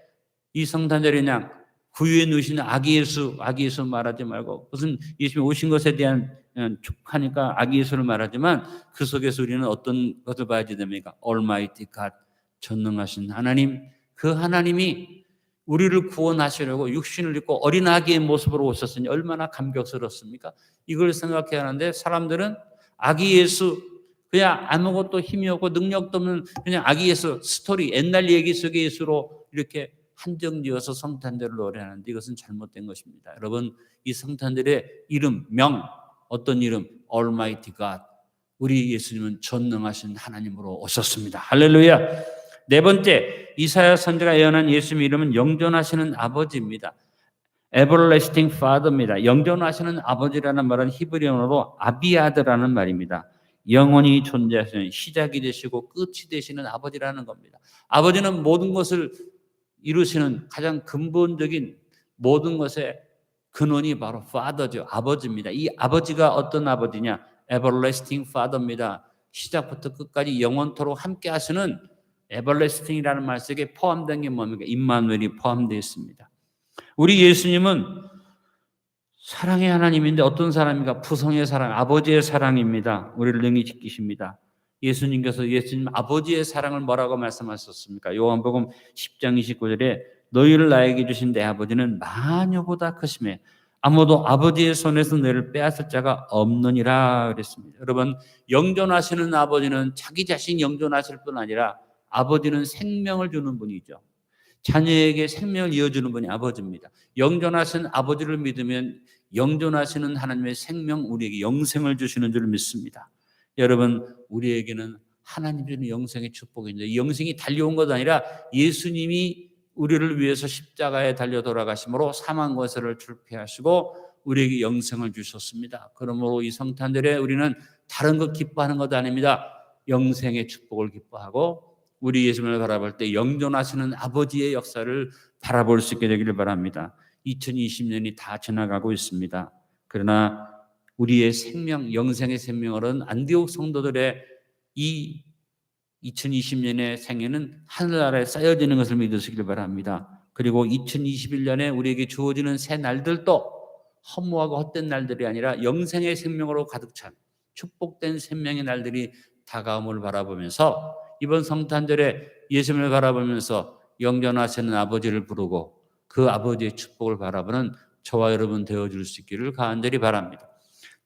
이 성탄절이 그냥 구유에 누신 아기 예수 말하지 말고 무슨 예수님이 오신 것에 대한 촉하니까 아기 예수를 말하지만 그 속에서 우리는 어떤 것을 봐야지 됩니까? Almighty God, 전능하신 하나님, 그 하나님이 우리를 구원하시려고 육신을 입고 어린 아기의 모습으로 오셨으니 얼마나 감격스럽습니까? 이걸 생각해야 하는데 사람들은 아기 예수 그냥 아무것도 힘이 없고 능력도 없는 그냥 아기 예수 스토리 옛날 얘기 속의 예수로 이렇게 한정지어서 성탄절을 노래하는데 이것은 잘못된 것입니다. 여러분 이 성탄절의 이름, 명 어떤 이름? Almighty God. 우리 예수님은 전능하신 하나님으로 오셨습니다. 할렐루야. 네 번째 이사야 선지자가 예언한 예수님의 이름은 영존하시는 아버지입니다. Everlasting Father입니다. 영존하시는 아버지라는 말은 히브리어로 아비아드라는 말입니다. 영원히 존재하시는 시작이 되시고 끝이 되시는 아버지라는 겁니다. 아버지는 모든 것을 이루시는 가장 근본적인 모든 것의 근원이 바로 Father죠. 아버지입니다. 이 아버지가 어떤 아버지냐? Everlasting Father입니다. 시작부터 끝까지 영원토록 함께 하시는 Everlasting이라는 말 속에 포함된 게 뭡니까? 임마누엘이 포함되어 있습니다. 우리 예수님은 사랑의 하나님인데 어떤 사람입니까? 부성의 사랑, 아버지의 사랑입니다. 우리를 능히 지키십니다. 예수님께서 예수님 아버지의 사랑을 뭐라고 말씀하셨습니까? 요한복음 10장 29절에 너희를 나에게 주신 내 아버지는 마녀보다 크심에 아무도 아버지의 손에서 너희를 빼앗을 자가 없느니라 그랬습니다. 여러분 영존하시는 아버지는 자기 자신 영존하실 뿐 아니라 아버지는 생명을 주는 분이죠. 자녀에게 생명을 이어주는 분이 아버지입니다. 영존하신 아버지를 믿으면 영존하시는 하나님의 생명 우리에게 영생을 주시는 줄 믿습니다. 여러분 우리에게는 하나님 주는 영생의 축복인데 이 영생이 달려온 것 아니라 예수님이 우리를 위해서 십자가에 달려 돌아가심으로 사망 권세를 출폐하시고 우리에게 영생을 주셨습니다. 그러므로 이 성탄절에 우리는 다른 것 기뻐하는 것 아닙니다. 영생의 축복을 기뻐하고 우리 예수님을 바라볼 때 영존하시는 아버지의 역사를 바라볼 수 있게 되기를 바랍니다. 2020년이 다 지나가고 있습니다. 그러나 우리의 생명, 영생의 생명을 얻은 안디옥 성도들의 이 2020년의 생애는 하늘나라에 쌓여지는 것을 믿으시길 바랍니다. 그리고 2021년에 우리에게 주어지는 새 날들도 허무하고 헛된 날들이 아니라 영생의 생명으로 가득 찬 축복된 생명의 날들이 다가옴을 바라보면서 이번 성탄절에 예수님을 바라보면서 영존하시는 아버지를 부르고 그 아버지의 축복을 바라보는 저와 여러분 되어줄 수 있기를 간절히 바랍니다.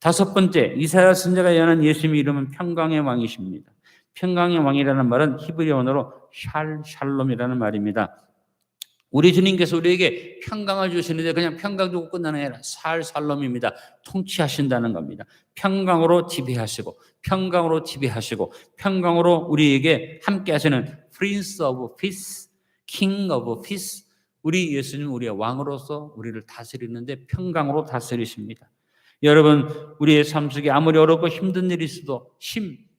다섯 번째, 이사야 선지자가 예언한 예수님의 이름은 평강의 왕이십니다. 평강의 왕이라는 말은 히브리어로 샬롬이라는 말입니다. 우리 주님께서 우리에게 평강을 주시는데 그냥 평강 주고 끝나는 게 아니라 샬롬입니다. 통치하신다는 겁니다. 평강으로 지배하시고 평강으로 지배하시고 평강으로 우리에게 함께 하시는 Prince of Peace, King of Peace, 우리 예수님은 우리의 왕으로서 우리를 다스리는데 평강으로 다스리십니다. 여러분, 우리의 삶 속에 아무리 어렵고 힘든 일이 있어도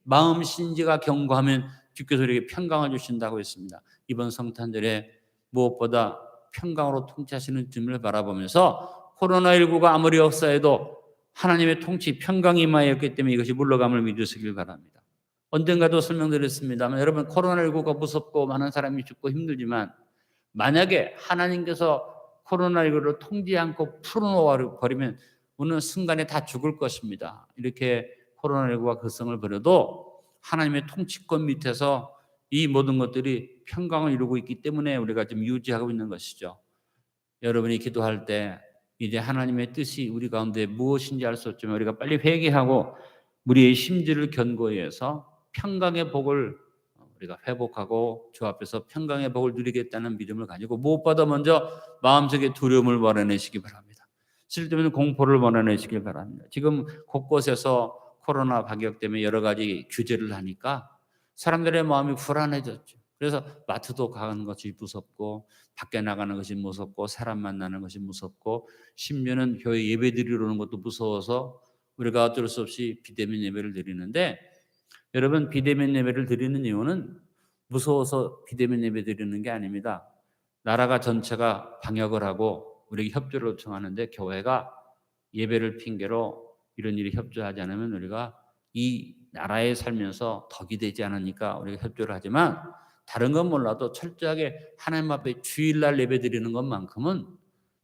마음 신지가 견고하면 주께서 우리에게 평강을 주신다고 했습니다. 이번 성탄절에 무엇보다 평강으로 통치하시는 주님을 바라보면서 코로나19가 아무리 역사해도 하나님의 통치, 평강이 임하였기 때문에 이것이 물러감을 믿으시길 바랍니다. 언젠가도 설명드렸습니다만 여러분, 코로나19가 무섭고 많은 사람이 죽고 힘들지만 만약에 하나님께서 코로나19를 통제 않고 풀어놓아 버리면 어느 순간에 다 죽을 것입니다. 이렇게 코로나19가 거성을 부려도 하나님의 통치권 밑에서 이 모든 것들이 평강을 이루고 있기 때문에 우리가 지금 유지하고 있는 것이죠. 여러분이 기도할 때 이제 하나님의 뜻이 우리 가운데 무엇인지 알 수 없지만 우리가 빨리 회개하고 우리의 심지를 견고히 해서 평강의 복을 우리가 회복하고 주 앞에서 평강의 복을 누리겠다는 믿음을 가지고 무엇보다 먼저 마음속에 두려움을 몰아내시기 바랍니다. 쓸데없는 공포를 몰아내시길 바랍니다. 지금 곳곳에서 코로나 방역 때문에 여러 가지 규제를 하니까 사람들의 마음이 불안해졌죠. 그래서 마트도 가는 것이 무섭고 밖에 나가는 것이 무섭고 사람 만나는 것이 무섭고 심지어는 교회 예배 드리러 오는 것도 무서워서 우리가 어쩔 수 없이 비대면 예배를 드리는데, 여러분, 비대면 예배를 드리는 이유는 무서워서 비대면 예배 드리는 게 아닙니다. 나라가 전체가 방역을 하고 우리에게 협조를 요청하는데 교회가 예배를 핑계로 이런 일이 협조하지 않으면 우리가 이 나라에 살면서 덕이 되지 않으니까 우리가 협조를 하지만, 다른 건 몰라도 철저하게 하나님 앞에 주일날 예배 드리는 것만큼은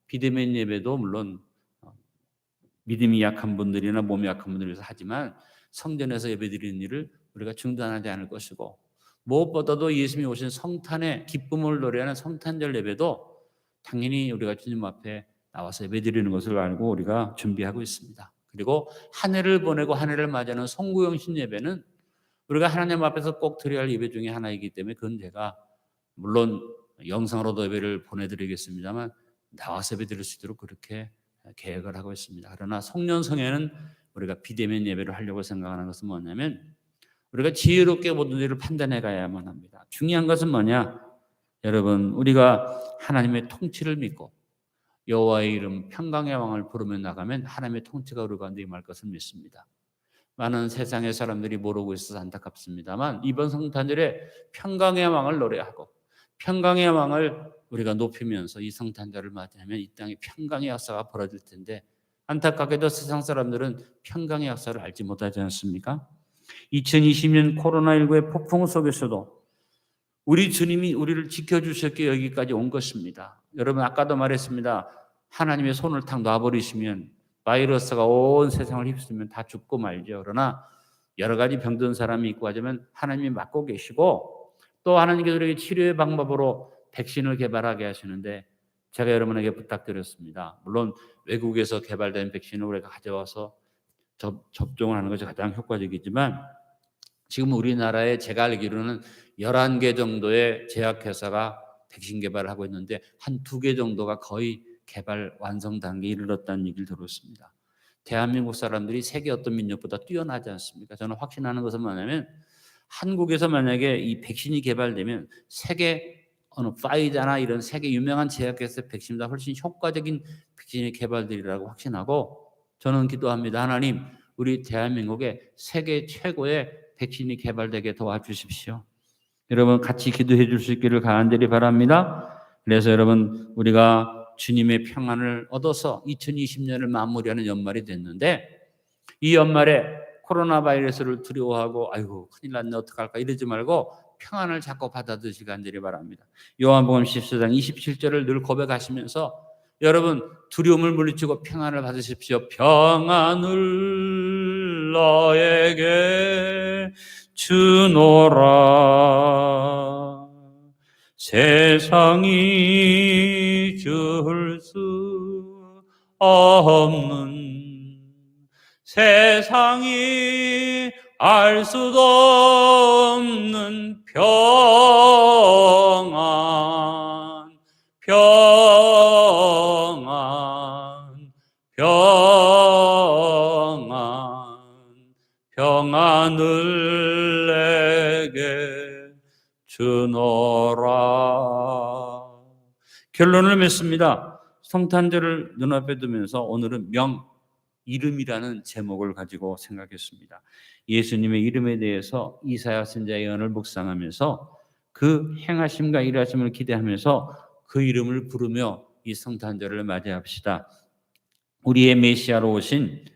비대면 예배도 물론 믿음이 약한 분들이나 몸이 약한 분들을 위해서 하지만 성전에서 예배 드리는 일을 우리가 중단하지 않을 것이고, 무엇보다도 예수님이 오신 성탄의 기쁨을 노래하는 성탄절 예배도 당연히 우리가 주님 앞에 나와서 예배 드리는 것을 알고 우리가 준비하고 있습니다. 그리고 한 해를 보내고 한 해를 맞이하는 송구영신 예배는 우리가 하나님 앞에서 꼭 드려야 할 예배 중에 하나이기 때문에 그건 제가 물론 영상으로도 예배를 보내드리겠습니다만 나와서 예배 드릴 수 있도록 그렇게 계획을 하고 있습니다. 그러나 송년성에는 우리가 비대면 예배를 하려고 생각하는 것은 뭐냐면 우리가 지혜롭게 모든 일을 판단해 가야만 합니다. 중요한 것은 뭐냐? 여러분, 우리가 하나님의 통치를 믿고 여호와의 이름 평강의 왕을 부르며 나가면 하나님의 통치가 우리 가운데 임할 것을 믿습니다. 많은 세상의 사람들이 모르고 있어서 안타깝습니다만 이번 성탄절에 평강의 왕을 노래하고 평강의 왕을 우리가 높이면서 이 성탄절을 맞이하면 이 땅에 평강의 역사가 벌어질 텐데, 안타깝게도 세상 사람들은 평강의 역사를 알지 못하지 않습니까? 2020년 코로나19의 폭풍 속에서도 우리 주님이 우리를 지켜주셨기에 여기까지 온 것입니다. 여러분, 아까도 말했습니다. 하나님의 손을 탁 놔버리시면 바이러스가 온 세상을 휩쓰면 다 죽고 말죠. 그러나 여러 가지 병든 사람이 있고 하지만 하나님이 맡고 계시고 또 하나님께서 우리에게 치료의 방법으로 백신을 개발하게 하시는데, 제가 여러분에게 부탁드렸습니다. 물론 외국에서 개발된 백신을 우리가 가져와서 접종을 하는 것이 가장 효과적이지만 지금 우리나라에 제가 알기로는 11개 정도의 제약회사가 백신 개발을 하고 있는데 한 2개 정도가 거의 개발 완성 단계에 이르렀다는 얘기를 들었습니다. 대한민국 사람들이 세계 어떤 민족보다 뛰어나지 않습니까? 저는 확신하는 것은 뭐냐면 한국에서 만약에 이 백신이 개발되면 세계 어느 파이자나 이런 세계 유명한 제약회사 백신보다 훨씬 효과적인 백신이 개발되리라고 확신하고 저는 기도합니다. 하나님, 우리 대한민국에 세계 최고의 백신이 개발되게 도와주십시오. 여러분 같이 기도해 줄 수 있기를 간절히 바랍니다. 그래서 여러분 우리가 주님의 평안을 얻어서 2020년을 마무리하는 연말이 됐는데 이 연말에 코로나 바이러스를 두려워하고 아이고 큰일 났네 어떡할까 이러지 말고 평안을 잡고 받아들이시기 간절히 바랍니다. 요한복음 14장 27절을 늘 고백하시면서 여러분 두려움을 물리치고 평안을 받으십시오. 평안을 너에게 주노라 세상이 줄 수 없는 세상이 알 수도 없는 평안 평안을 내게 주노라 결론을 맺습니다. 성탄절을 눈앞에 두면서 오늘은 이름이라는 제목을 가지고 생각했습니다. 예수님의 이름에 대해서 이사야 선지자의 예언을 묵상하면서 그 행하심과 일하심을 기대하면서 그 이름을 부르며 이 성탄절을 맞이합시다. 우리의 메시아로 오신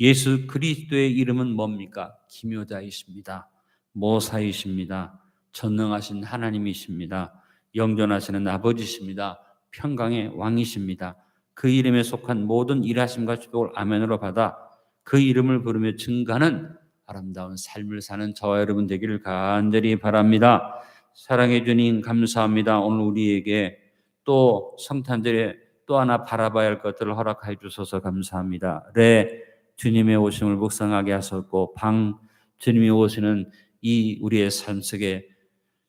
예수 그리스도의 이름은 뭡니까? 기묘자이십니다. 모사이십니다. 전능하신 하나님이십니다. 영존하시는 아버지십니다. 평강의 왕이십니다. 그 이름에 속한 모든 일하심과 축복을 아멘으로 받아 그 이름을 부르며 증가하는 아름다운 삶을 사는 저와 여러분 되기를 간절히 바랍니다. 사랑해 주님 감사합니다. 오늘 우리에게 또 성탄절에 또 하나 바라봐야 할 것들을 허락해 주셔서 감사합니다. 주님의 오심을 묵상하게 하셨고 주님이 오시는 이 우리의 삶 속에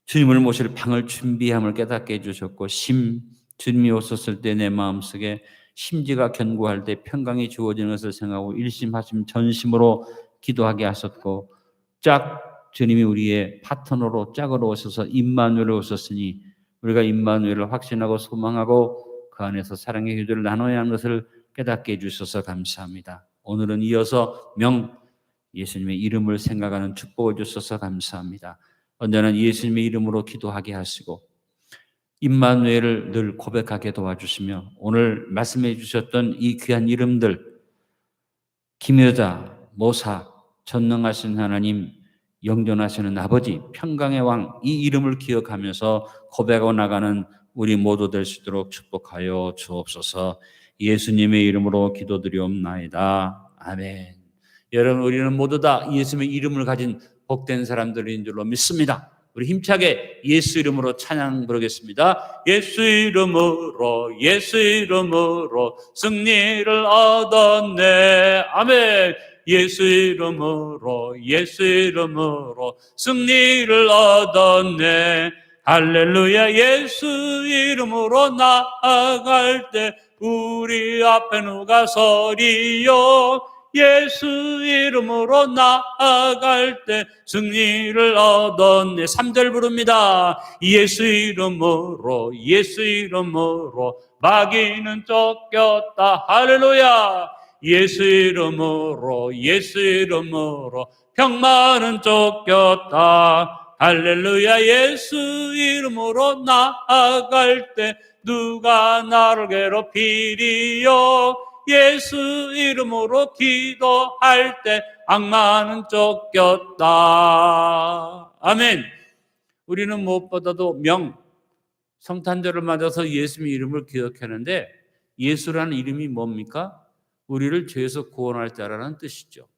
주님을 모실 방을 준비함을 깨닫게 해주셨고 주님이 오셨을 때 내 마음속에 심지가 견고할 때 평강이 주어지는 것을 생각하고 일심하심 전심으로 기도하게 하셨고 주님이 우리의 파트너로 짝으로 오셔서 임마누엘로 오셨으니 우리가 임마누엘을 확신하고 소망하고 그 안에서 사랑의 교제를 나눠야 하는 것을 깨닫게 해주셔서 감사합니다. 오늘은 이어서 예수님의 이름을 생각하는 축복을 주셔서 감사합니다. 언제나 예수님의 이름으로 기도하게 하시고 임마누엘을 늘 고백하게 도와주시며 오늘 말씀해 주셨던 이 귀한 이름들 기묘자, 모사, 전능하신 하나님, 영존하시는 아버지, 평강의 왕 이 이름을 기억하면서 고백하고 나가는 우리 모두 될 수 있도록 축복하여 주옵소서. 예수님의 이름으로 기도드리옵나이다. 아멘. 여러분 우리는 모두 다 예수님의 이름을 가진 복된 사람들인 줄로 믿습니다. 우리 힘차게 예수 이름으로 찬양 부르겠습니다. 예수 이름으로 승리를 얻었네. 아멘. 예수 이름으로 승리를 얻었네. 할렐루야. 예수 이름으로 나아갈 때 우리 앞에 누가 서리요. 예수 이름으로 나아갈 때 승리를 얻었네. 3절 부릅니다. 예수 이름으로 마귀는 쫓겼다. 할렐루야. 예수 이름으로 병마는 쫓겼다. 할렐루야. 예수 이름으로 나아갈 때 누가 나를 괴롭히리요. 예수 이름으로 기도할 때 악마는 쫓겼다. 아멘. 우리는 무엇보다도 성탄절을 맞아서 예수님의 이름을 기억하는데 예수라는 이름이 뭡니까? 우리를 죄에서 구원할 자라는 뜻이죠.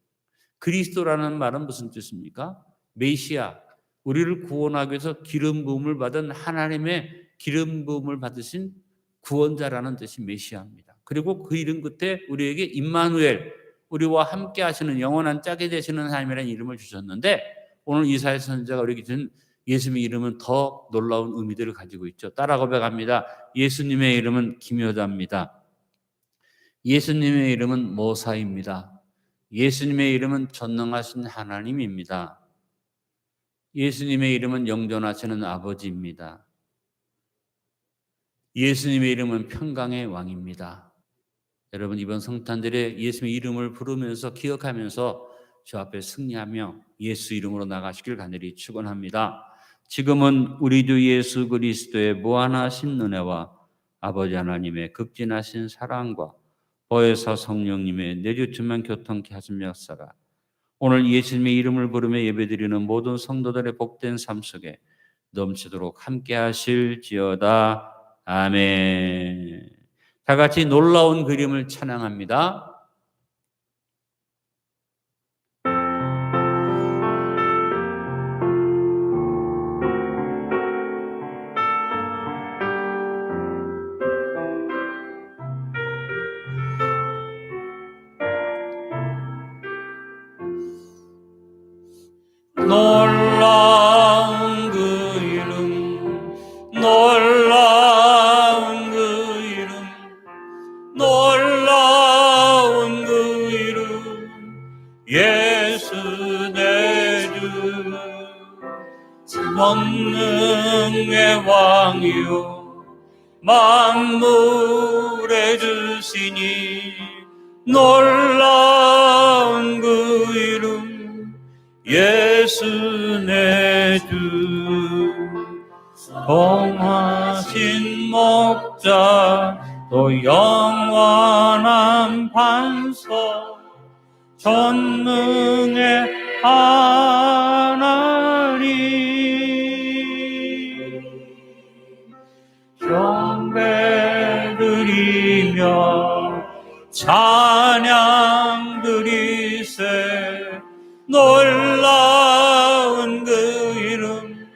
그리스도라는 말은 무슨 뜻입니까? 메시아, 우리를 구원하기 위해서 기름 부음을 받은 하나님의 기름 부음을 받으신 구원자라는 뜻이 메시아입니다. 그리고 그 이름 끝에 우리에게 임마누엘, 우리와 함께 하시는 영원한 짝이 되시는 하나님이라는 이름을 주셨는데 오늘 이사야 선지자가 우리에게 준 예수님의 이름은 더 놀라운 의미들을 가지고 있죠. 따라 고백합니다. 예수님의 이름은 기묘자입니다. 예수님의 이름은 모사입니다. 예수님의 이름은 전능하신 하나님입니다. 예수님의 이름은 영존하시는 아버지입니다. 예수님의 이름은 평강의 왕입니다. 여러분 이번 성탄절에 예수님의 이름을 부르면서 기억하면서 저 앞에 승리하며 예수 이름으로 나가시길 간절히 축원합니다. 지금은 우리 주 예수 그리스도의 무한하신 은혜와 아버지 하나님의 극진하신 사랑과 보혜사 성령님의 내주춤한 교통케 하신 역사가 오늘 예수님의 이름을 부르며 예배드리는 모든 성도들의 복된 삶 속에 넘치도록 함께 하실지어다. 아멘. 다 같이 놀라운 그림을 찬양합니다. 놀라운 그 이름, 놀라운 그 이름, 놀라운 그 이름, 예수 내 주, 권능의 왕이요 만물의 주시니 놀라운 그 이름 예수 내 주. 동하신 목자 또 영원한 반석 전능의 하나님 경배드리며 찬양드리세 놀라운 그 이름